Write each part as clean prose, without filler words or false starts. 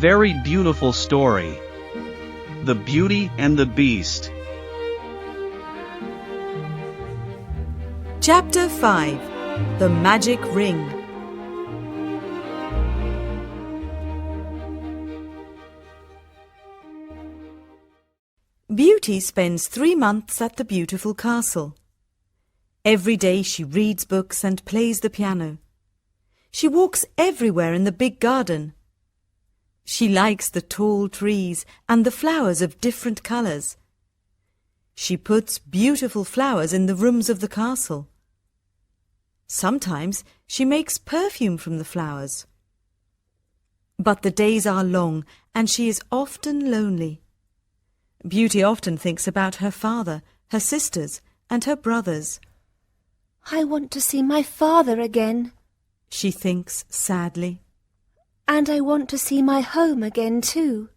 very beautiful story. The Beauty and the Beast. Chapter 5. The Magic Ring. Beauty spends 3 months at the beautiful castle. Every day she reads books and plays the piano. She walks everywhere in the big garden. She likes the tall trees and the flowers of different colours. She puts beautiful flowers in the rooms of the castle. Sometimes she makes perfume from the flowers. But the days are long and she is often lonely. Beauty often thinks about her father, her sisters, and her brothers. I want to see my father again, she thinks sadly. And I want to see my home again too.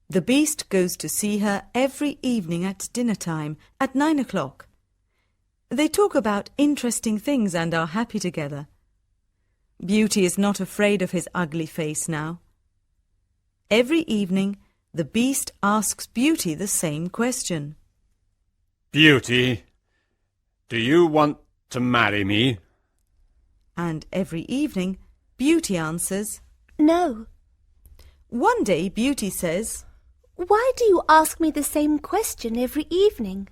The Beast goes to see her every evening at dinner time at 9 o'clock. They talk about interesting things and are happy together. Beauty is not afraid of his ugly face now. Every evening, the Beast asks Beauty the same question. Beauty, do you want to marry me? And every evening, Beauty answers, No. One day Beauty says, Why do you ask me the same question every evening?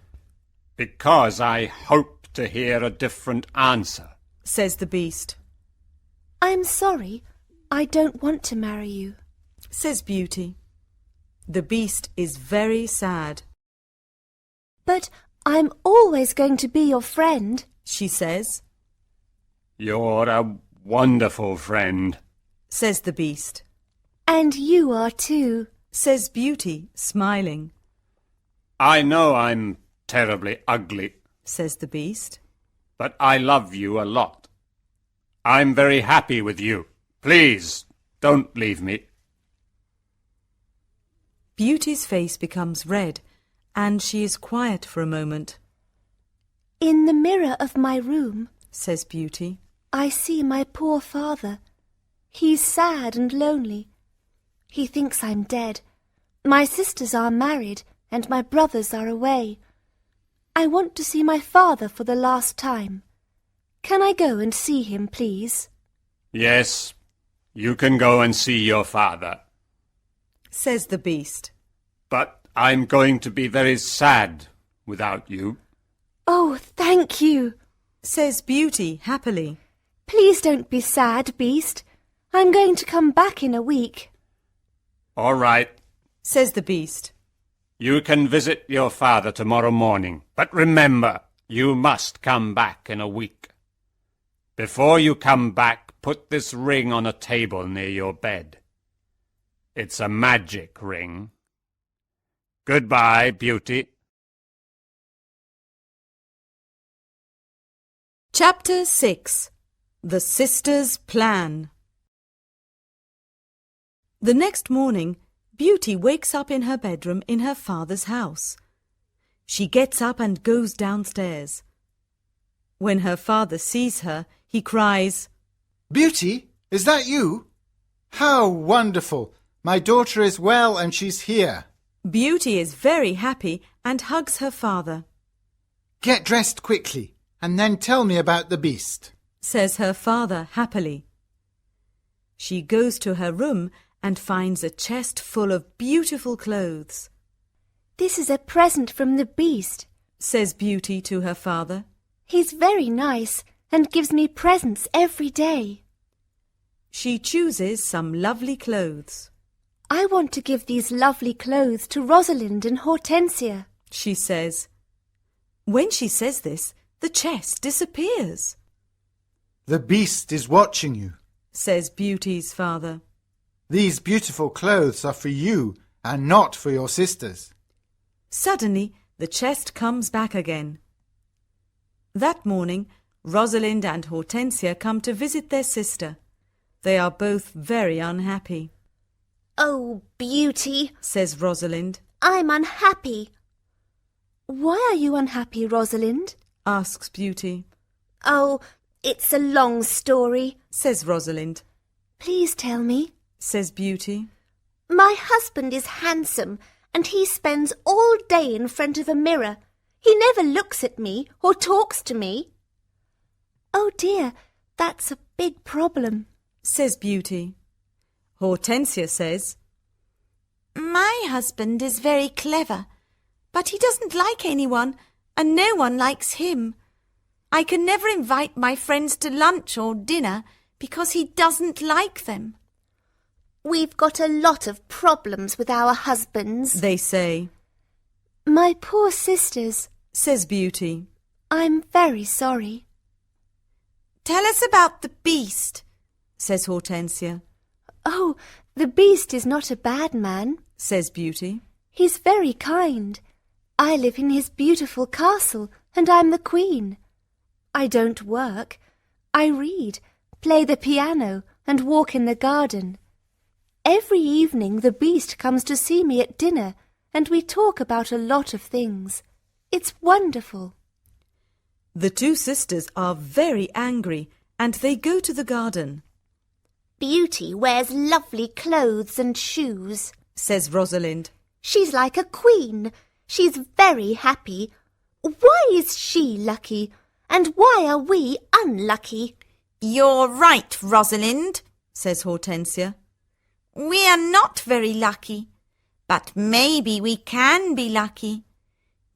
Because I hope to hear a different answer, says the Beast. I'm sorry, I don't want to marry you, says Beauty. The Beast is very sad. But I'm always going to be your friend, she says. You're a wonderful friend, says the Beast. And you are too, says Beauty, smiling. I know I'm terribly ugly, says the Beast. But I love you a lot. I'm very happy with you. Please, don't leave me. Beauty's face becomes red, and she is quiet for a moment. In the mirror of my room, says Beauty, I see my poor father. He's sad and lonely. He thinks I'm dead. My sisters are married, and my brothers are away. I want to see my father for the last time. Can I go and see him, please? Yes, you can go and see your father, says the Beast. But I'm going to be very sad without you. Oh, thank you, says Beauty happily. Please don't be sad, Beast. I'm going to come back in a week. All right, says the Beast. You can visit your father tomorrow morning, but remember, you must come back in a week. Before you come back, put this ring on a table near your bed. It's a magic ring. Goodbye, Beauty. Chapter 6. The Sisters' Plan. The next morning, Beauty wakes up in her bedroom in her father's house. She gets up and goes downstairs. When her father sees her, he cries, Beauty, is that you? How wonderful! My daughter is well and she's here. Beauty is very happy and hugs her father. Get dressed quickly and then tell me about the Beast, says her father happily. She goes to her room and finds a chest full of beautiful clothes. This is a present from the Beast, says Beauty to her father. He's very nice and gives me presents every day. She chooses some lovely clothes. I want to give these lovely clothes to Rosalind and Hortensia, she says. When she says this, the chest disappears. The Beast is watching you, says Beauty's father. These beautiful clothes are for you and not for your sisters. Suddenly, the chest comes back again. That morning, Rosalind and Hortensia come to visit their sister. They are both very unhappy. Oh, Beauty, says Rosalind. I'm unhappy. Why are you unhappy, Rosalind? asks Beauty. Oh, it's a long story, says Rosalind. Please tell me. says Beauty. My husband is handsome, and he spends all day in front of a mirror. He never looks at me or talks to me. Oh dear, that's a big problem, says Beauty. Hortensia says, My husband is very clever, but he doesn't like anyone, and no one likes him. I can never invite my friends to lunch or dinner because he doesn't like them. We've got a lot of problems with our husbands, they say. My poor sisters, says Beauty. I'm very sorry. Tell us about the beast, says Hortensia. Oh, the beast is not a bad man, says Beauty. He's very kind. I live in his beautiful castle, and I'm the queen. I don't work. I read, play the piano, and walk in the garden. Every evening the beast comes to see me at dinner, and we talk about a lot of things. It's wonderful. The two sisters are very angry, and they go to the garden. Beauty wears lovely clothes and shoes, says Rosalind. She's like a queen. She's very happy. Why is she lucky? And why are we unlucky? You're right, Rosalind, says Hortensia. We are not very lucky, but maybe we can be lucky.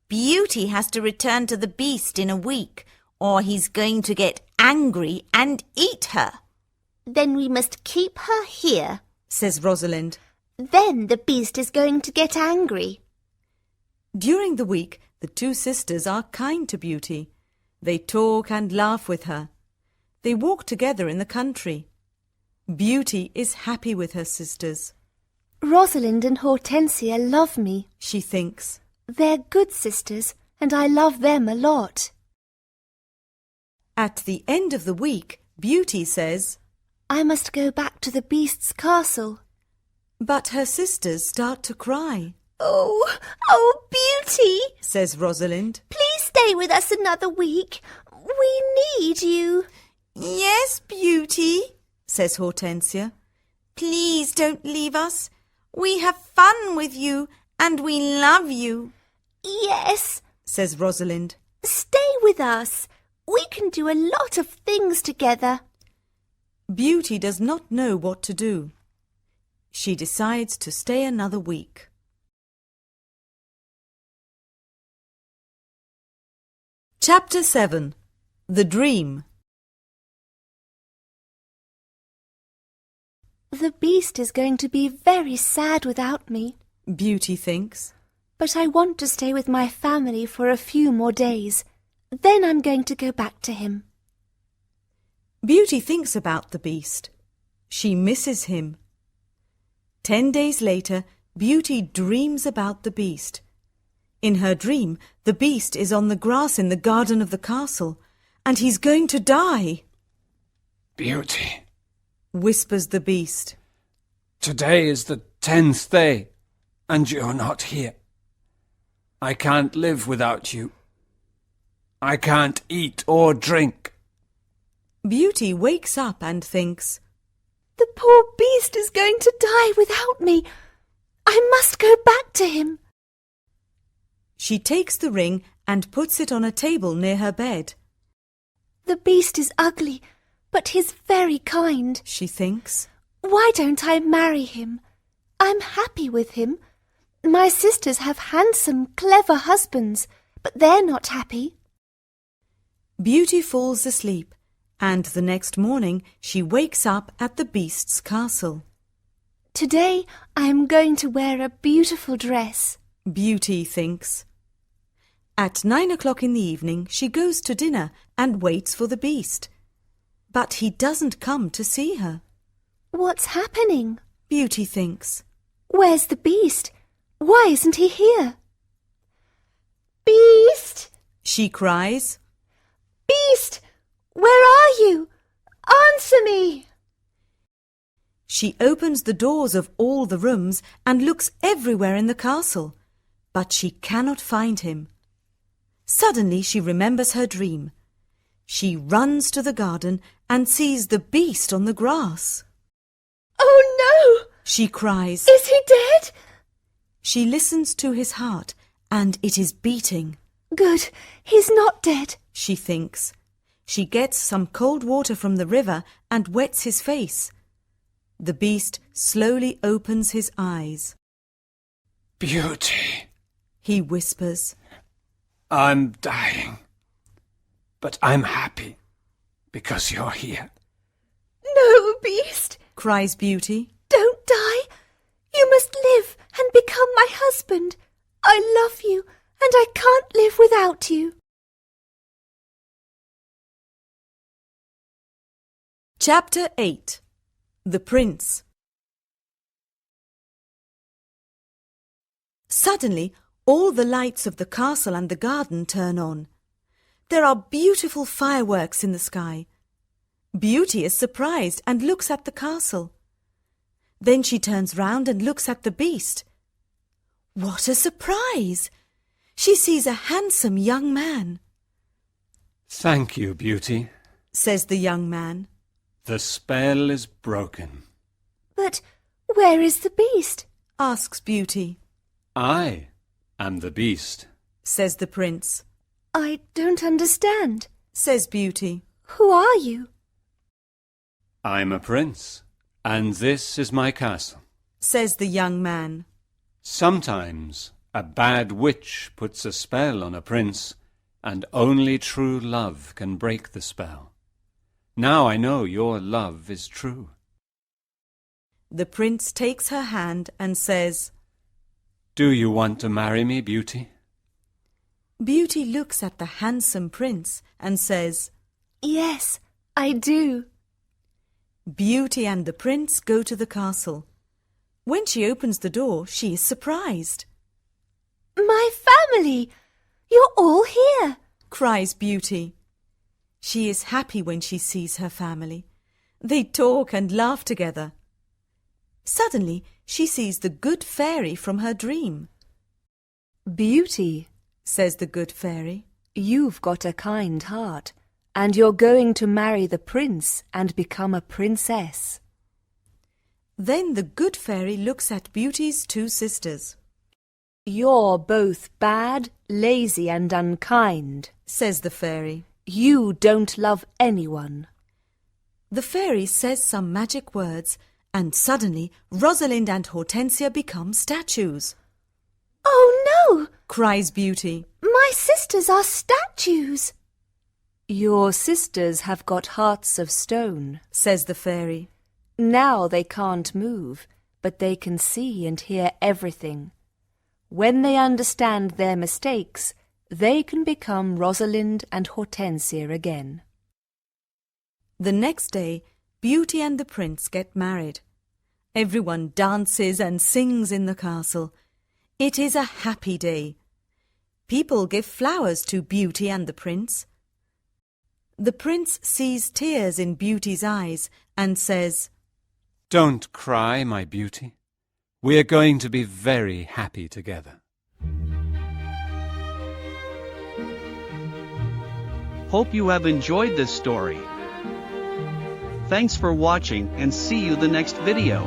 Beauty has to return to the beast in a week, or he's going to get angry and eat her. Then we must keep her here, says Rosalind. Then the beast is going to get angry. During the week, the two sisters are kind to Beauty. They talk and laugh with her. They walk together in the country. Beauty is happy with her sisters. Rosalind and Hortensia love me, she thinks. They're good sisters, and I love them a lot. At the end of the week, Beauty says, I must go back to the beast's castle. But her sisters start to cry. Oh, Beauty, says Rosalind. Please stay with us another week. We need you. Yes, Beauty, says Hortensia. Please don't leave us. We have fun with you and we love you. Yes, says Rosalind. Stay with us. We can do a lot of things together. Beauty does not know what to do. She decides to stay another week. Chapter 7. The Dream. The beast is going to be very sad without me, Beauty thinks. But I want to stay with my family for a few more days. Then I'm going to go back to him. Beauty thinks about the beast. She misses him. 10 days later, Beauty dreams about the beast. In her dream, the beast is on the grass in the garden of the castle, and he's going to die. Beauty, whispers the beast. Today is the 10th day, and you're not here. I can't live without you. I can't eat or drink. Beauty wakes up and thinks, The poor beast is going to die without me. I must go back to him. She takes the ring and puts it on a table near her bed. The beast is ugly, but he's very kind, she thinks. Why don't I marry him? I'm happy with him. My sisters have handsome, clever husbands, but they're not happy. Beauty falls asleep, and the next morning she wakes up at the beast's castle. Today I am going to wear a beautiful dress, Beauty thinks. At 9 o'clock in the evening she goes to dinner and waits for the beast. But he doesn't come to see her. What's happening? Beauty thinks. Where's the beast? Why isn't he here? Beast! She cries. Beast! Where are you? Answer me! She opens the doors of all the rooms and looks everywhere in the castle, but she cannot find him. Suddenly she remembers her dream. She runs to the garden and sees the beast on the grass. Oh She cries. Is he dead? She listens to his heart, and it is beating. Good, he's not dead. She thinks. She gets some cold water from the river and wets his face. The beast slowly opens his eyes. Beauty, He whispers. I'm dying. But I'm happy because you're here. No, Beast, Cries Beauty. don't die. You must live and become my husband. I love you, and I can't live without you. Chapter 8. The Prince. Suddenly, all the lights of the castle and the garden turn on. There are beautiful fireworks in the sky. Beauty is surprised and looks at the castle. Then she turns round and looks at the beast. What a surprise! She sees a handsome young man. Thank you, Beauty. Says the young man. The spell is broken. But where is the beast? Asks Beauty. I am the beast. Says the prince. I don't understand. Says Beauty. Who are you? I'm a prince, and this is my castle. Says the young man. Sometimes a bad witch puts a spell on a prince, and only true love can break the spell. Now I know your love is true. The prince takes her hand and says, Do you want to marry me, Beauty? Beauty looks at the handsome prince and says, Yes, I do. Beauty and the prince go to the castle. When she opens the door, she is surprised. My family! You're all here. Cries Beauty. She is happy when she sees her family. They talk and laugh together. Suddenly, she sees the good fairy from her dream. Beauty, Says the good fairy. you've got a kind heart, and you're going to marry the prince and become a princess. Then the good fairy looks at Beauty's two sisters. You're both bad, lazy, and unkind. Says the fairy. You don't love anyone. The fairy says some magic words, and suddenly Rosalind and Hortensia become statues. Oh no! Cries Beauty. My sisters are statues. Your sisters have got hearts of stone. Says the fairy. Now they can't move, but they can see and hear everything. When they understand their mistakes, they can become Rosalind and Hortensia again. The next day, Beauty and the prince get married. Everyone dances and sings in the castle. It is a happy day. People give flowers to Beauty and the prince. The prince sees tears in Beauty's eyes and says, Don't cry, my beauty. We're going to be very happy together. Hope you have enjoyed this story. Thanks for watching and see you the next video.